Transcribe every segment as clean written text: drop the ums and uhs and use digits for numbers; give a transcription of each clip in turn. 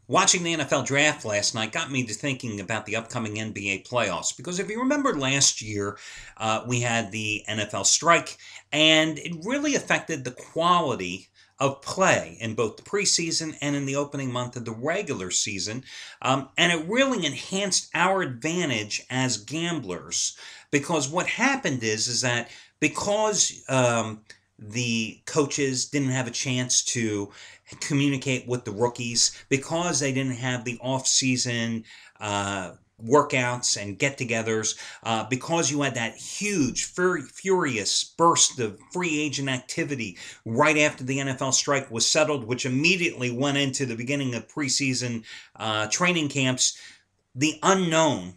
Watching the NFL draft last night got me to thinking about the upcoming NBA playoffs because if you remember last year, we had the NFL strike, and it really affected the quality of play in both the preseason and in the opening month of the regular season. And it really enhanced our advantage as gamblers because what happened is that because the coaches didn't have a chance to communicate with the rookies because they didn't have the off-season workouts and get-togethers, because you had that huge, furious burst of free agent activity right after the NFL strike was settled, which immediately went into the beginning of preseason training camps. The unknown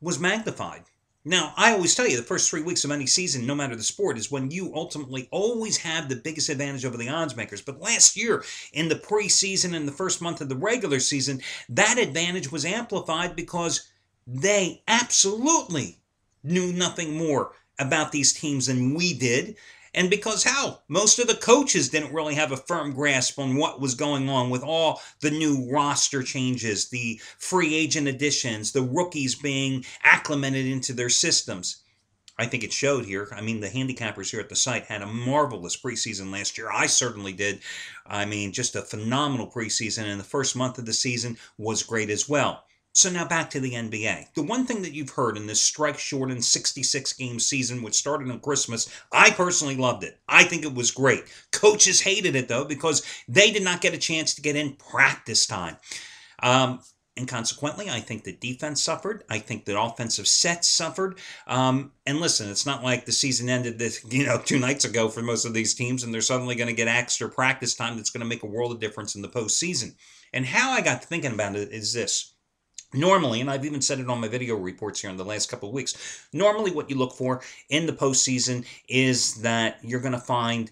was magnified. Now, I always tell you the first 3 weeks of any season, no matter the sport, is when you ultimately always have the biggest advantage over the odds makers. But last year, in the preseason and the first month of the regular season, that advantage was amplified because they absolutely knew nothing more about these teams than we did. And because how? Most of the coaches didn't really have a firm grasp on what was going on with all the new roster changes, the free agent additions, the rookies being acclimated into their systems. I think it showed here. I mean, the handicappers here at the site had a marvelous preseason last year. I certainly did. I mean, just a phenomenal preseason, and the first month of the season was great as well. So now back to the NBA. The one thing that you've heard in this strike-shortened 66-game season, which started on Christmas, I personally loved it. I think it was great. Coaches hated it, though, because they did not get a chance to get in practice time. And consequently, I think the defense suffered. I think that offensive sets suffered. And listen, it's not like the season ended 2 nights ago for most of these teams, and they're suddenly going to get extra practice time that's going to make a world of difference in the postseason. And how I got to thinking about it is this. Normally, and I've even said it on my video reports here in the last couple of weeks, normally what you look for in the postseason is that you're going to find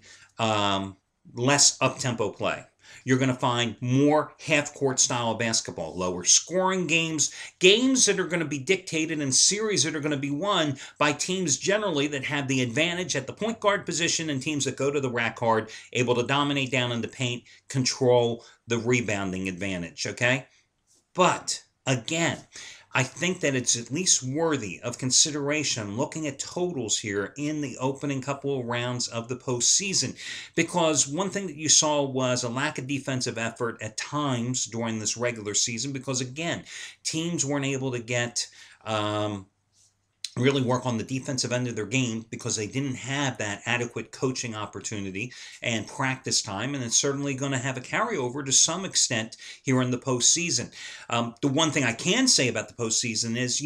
less up-tempo play. You're going to find more half-court style of basketball, lower scoring games, games that are going to be dictated and series that are going to be won by teams generally that have the advantage at the point guard position and teams that go to the rack hard, able to dominate down in the paint, control the rebounding advantage, okay? But again, I think that it's at least worthy of consideration looking at totals here in the opening couple of rounds of the postseason. Because one thing that you saw was a lack of defensive effort at times during this regular season because, again, teams weren't able to get really work on the defensive end of their game because they didn't have that adequate coaching opportunity and practice time, and it's certainly going to have a carryover to some extent here in the postseason. The one thing I can say about the postseason is,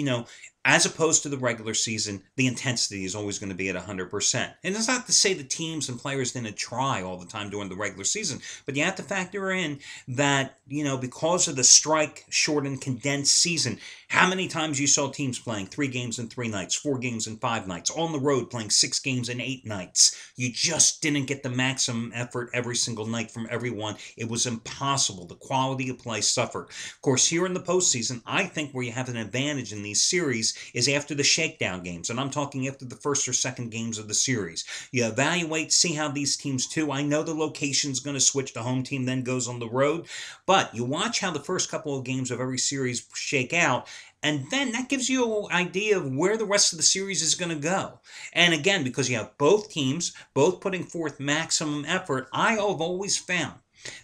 as opposed to the regular season, the intensity is always going to be at 100%. And it's not to say the teams and players didn't try all the time during the regular season, but you have to factor in that, because of the strike, shortened, condensed season, how many times you saw teams playing 3 games in 3 nights, 4 games in 5 nights, on the road playing 6 games in 8 nights. You just didn't get the maximum effort every single night from everyone. It was impossible. The quality of play suffered. Of course, here in the postseason, I think where you have an advantage in these series is after the shakedown games, and I'm talking after the first or second games of the series. You evaluate, see how these teams do. I know the location's going to switch. The home team then goes on the road, but you watch how the first couple of games of every series shake out, and then that gives you an idea of where the rest of the series is going to go. And again, because you have both teams, both putting forth maximum effort, I have always found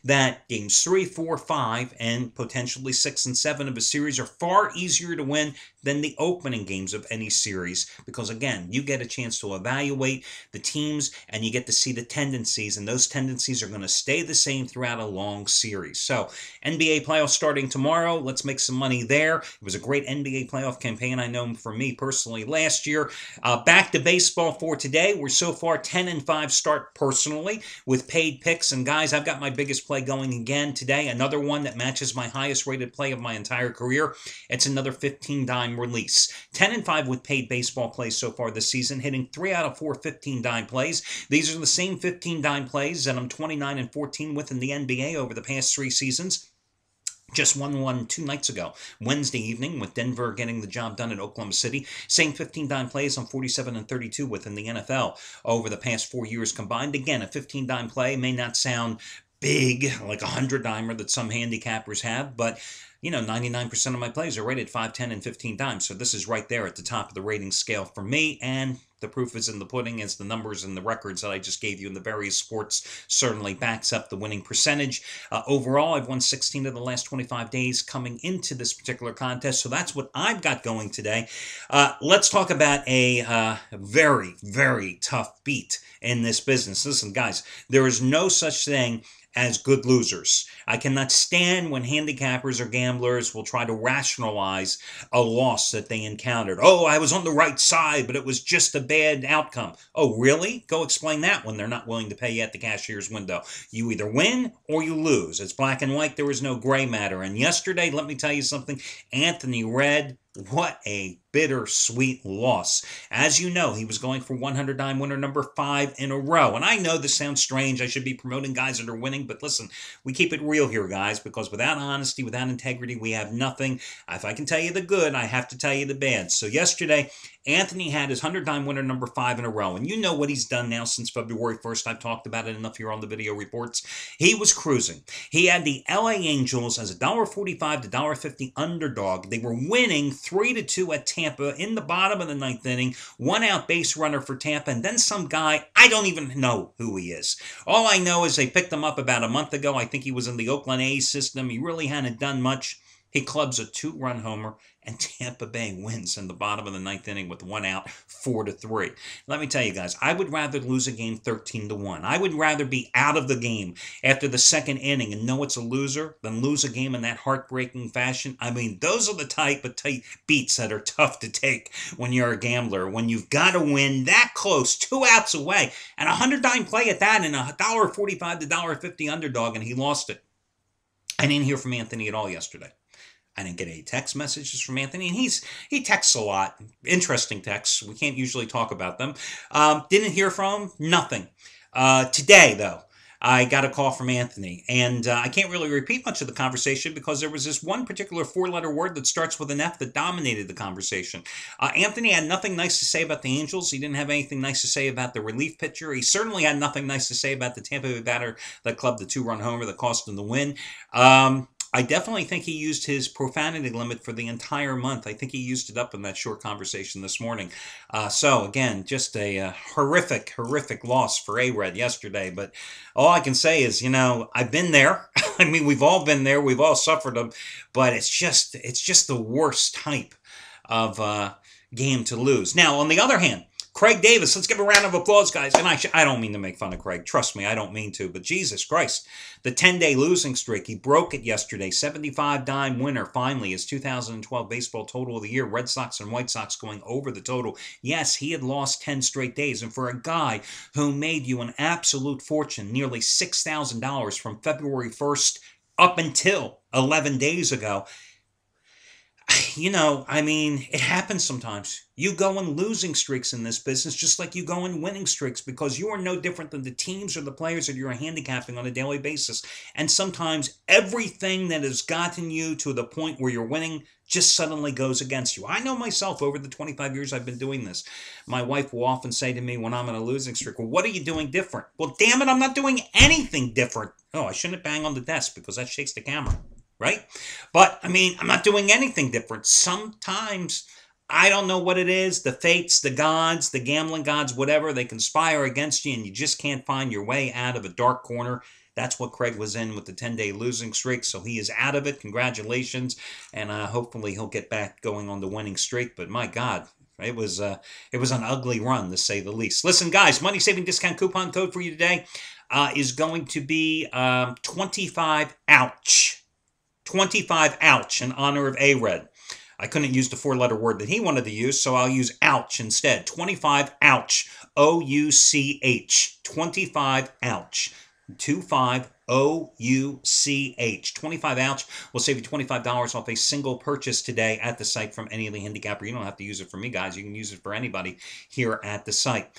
that games 3, 4, 5, and potentially 6 and 7 of a series are far easier to win than the opening games of any series because, again, you get a chance to evaluate the teams and you get to see the tendencies, and those tendencies are going to stay the same throughout a long series. So, NBA playoffs starting tomorrow. Let's make some money there. It was a great NBA playoff campaign, I know, for me personally last year. Back to baseball for today. We're so far 10-5 start personally with paid picks, and guys, I've got my biggest play going again today. Another one that matches my highest rated play of my entire career. It's another 15-dime release. 10-5 with paid baseball plays so far this season, hitting 3 out of 4 15-dime plays. These are the same 15-dime plays that I'm 29-14 with in the NBA over the past 3 seasons. Just won one 2 nights ago, Wednesday evening, with Denver getting the job done at Oklahoma City. Same 15-dime plays on 47-32 within the NFL over the past 4 years combined. Again, a 15-dime play may not sound big, like a 100-dimer that some handicappers have, but 99% of my plays are rated 5, 10, and 15 dimes. So this is right there at the top of the rating scale for me. And the proof is in the pudding, as the numbers and the records that I just gave you in the various sports certainly backs up the winning percentage. Overall, I've won 16 of the last 25 days coming into this particular contest. So that's what I've got going today. Let's talk about a very, very tough beat in this business. Listen, guys, there is no such thing as good losers. I cannot stand when handicappers or gamblers will try to rationalize a loss that they encountered. Oh, I was on the right side, but it was just a bad outcome. Oh, really? Go explain that when they're not willing to pay you at the cashier's window. You either win or you lose. It's black and white. There is no gray matter. And yesterday, let me tell you something, Anthony Red, what a bittersweet loss. As you know, he was going for 100 dime winner number 5 in a row. And I know this sounds strange. I should be promoting guys that are winning, but listen, we keep it real here, guys, because without honesty, without integrity, we have nothing. If I can tell you the good, I have to tell you the bad. So yesterday, Anthony had his 100 dime winner number 5 in a row. And you know what he's done now since February 1st. I've talked about it enough here on the video reports. He was cruising. He had the LA Angels as a $1.45 to $1.50 underdog. They were winning 3-2 at Tampa in the bottom of the 9th inning. 1 out base runner for Tampa, and then some guy, I don't even know who he is. All I know is they picked him up about a month ago. I think he was in the Oakland A's system. He really hadn't done much. He clubs a 2-run homer, and Tampa Bay wins in the bottom of the 9th inning with 1 out, 4-3. Let me tell you guys, I would rather lose a game 13-1. I would rather be out of the game after the 2nd inning and know it's a loser than lose a game in that heartbreaking fashion. I mean, those are the type of beats that are tough to take when you're a gambler, when you've got to win that close, 2 outs away, and a 100-dime play at that, and a $1.45 to $1.50 underdog, and he lost it. I didn't hear from Anthony at all yesterday. I didn't get any text messages from Anthony, and he texts a lot. Interesting texts. We can't usually talk about them. Didn't hear from him. Nothing. Today, though, I got a call from Anthony, and I can't really repeat much of the conversation because there was this one particular 4-letter word that starts with an F that dominated the conversation. Anthony had nothing nice to say about the Angels. He didn't have anything nice to say about the relief pitcher. He certainly had nothing nice to say about the Tampa Bay batter that clubbed the 2-run homer that cost him the win. I definitely think he used his profanity limit for the entire month. I think he used it up in that short conversation this morning. So, again, just a horrific, horrific loss for A-Red yesterday. But all I can say is, I've been there. I mean, we've all been there. We've all suffered them. But it's just the worst type of game to lose. Now, on the other hand, Craig Davis, let's give a round of applause, guys. And I don't mean to make fun of Craig. Trust me, I don't mean to. But Jesus Christ, the 10-day losing streak, he broke it yesterday. 75-dime winner, finally, his 2012 baseball total of the year. Red Sox and White Sox going over the total. Yes, he had lost 10 straight days. And for a guy who made you an absolute fortune, nearly $6,000 from February 1st up until 11 days ago, it happens sometimes. You go in losing streaks in this business just like you go in winning streaks because you are no different than the teams or the players that you're handicapping on a daily basis. And sometimes everything that has gotten you to the point where you're winning just suddenly goes against you. I know myself over the 25 years I've been doing this. My wife will often say to me when I'm in a losing streak, well, what are you doing different? Well, damn it, I'm not doing anything different. Oh, I shouldn't bang on the desk because that shakes the camera. Right? But, I'm not doing anything different. Sometimes, I don't know what it is, the fates, the gods, the gambling gods, whatever, they conspire against you and you just can't find your way out of a dark corner. That's what Craig was in with the 10-day losing streak, so he is out of it. Congratulations, and hopefully he'll get back going on the winning streak. But my God, it was an ugly run, to say the least. Listen, guys, money saving discount coupon code for you today is going to be 25 ouch. 25 ouch in honor of A-Red. I couldn't use the 4-letter word that he wanted to use, so I'll use ouch instead. 25 ouch. O-U-C-H. 25 ouch. 25 O-U-C-H. 25 ouch will save you $25 off a single purchase today at the site from any of the handicapper. You don't have to use it for me, guys. You can use it for anybody here at the site.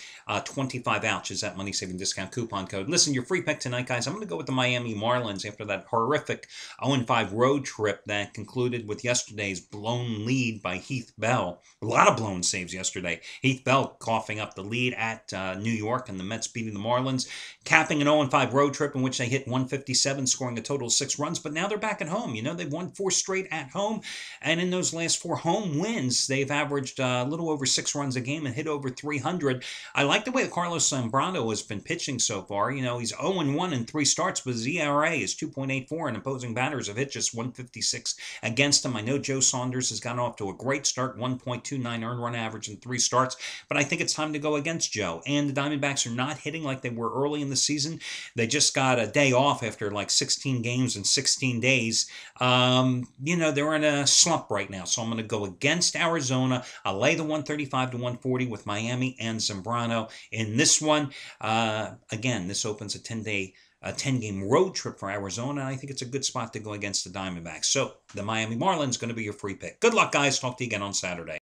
25 ouch is that money saving discount coupon code. Listen, your free pick tonight, guys. I'm going to go with the Miami Marlins after that horrific 0-5 road trip that concluded with yesterday's blown lead by Heath Bell. A lot of blown saves yesterday. Heath Bell coughing up the lead at New York and the Mets beating the Marlins, capping an 0-5 road trip in which they hit 1 157, scoring a total of 6 runs. But now they're back at home. They've won 4 straight at home. And in those last 4 home wins, they've averaged a little over 6 runs a game and hit over 300. I like the way that Carlos Zambrano has been pitching so far. He's 0-1 in 3 starts, but his ERA is 2.84, and opposing batters have hit just 156 against him. I know Joe Saunders has gotten off to a great start, 1.29 earned run average in 3 starts, but I think it's time to go against Joe. And the Diamondbacks are not hitting like they were early in the season. They just got a day off after like 16 games in 16 days. They're in a slump right now, so I'm going to go against Arizona. I'll lay the 135 to 140 with Miami and Zambrano in this one. Again, this opens a 10-game road trip for Arizona, and I think it's a good spot to go against the Diamondbacks. So the Miami Marlins going to be your free pick. Good luck, guys. Talk to you again on Saturday.